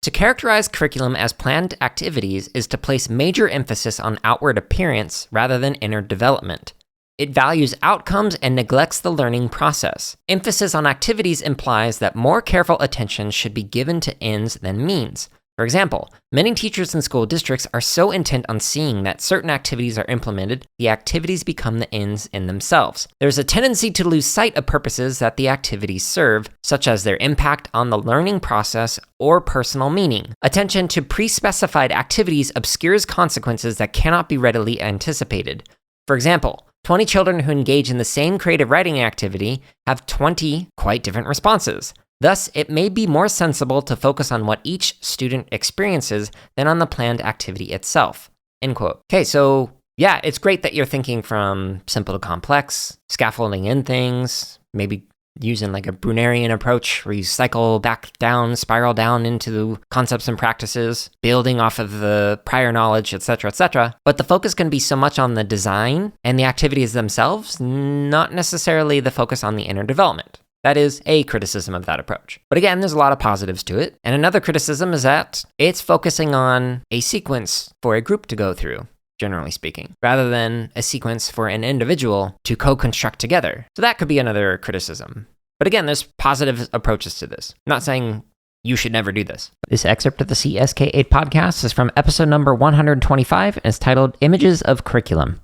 To characterize curriculum as planned activities is to place major emphasis on outward appearance rather than inner development. It values outcomes and neglects the learning process. Emphasis on activities implies that more careful attention should be given to ends than means. For example, many teachers in school districts are so intent on seeing that certain activities are implemented, the activities become the ends in themselves. There's a tendency to lose sight of purposes that the activities serve, such as their impact on the learning process or personal meaning. Attention to pre-specified activities obscures consequences that cannot be readily anticipated. For example, 20 children who engage in the same creative writing activity have 20 quite different responses. Thus, it may be more sensible to focus on what each student experiences than on the planned activity itself. End quote. Okay, so yeah, it's great that you're thinking from simple to complex, scaffolding in things, maybe using like a Brunerian approach where you cycle back down, spiral down into concepts and practices, building off of the prior knowledge, etc., etc. But the focus can be so much on the design and the activities themselves, not necessarily the focus on the inner development. That is a criticism of that approach. But again, there's a lot of positives to it. And another criticism is that it's focusing on a sequence for a group to go through, generally speaking, rather than a sequence for an individual to co-construct together. So that could be another criticism. But again, there's positive approaches to this. I'm not saying you should never do this. This excerpt of the CSK8 podcast is from episode number 125 and is titled Images of Curriculum.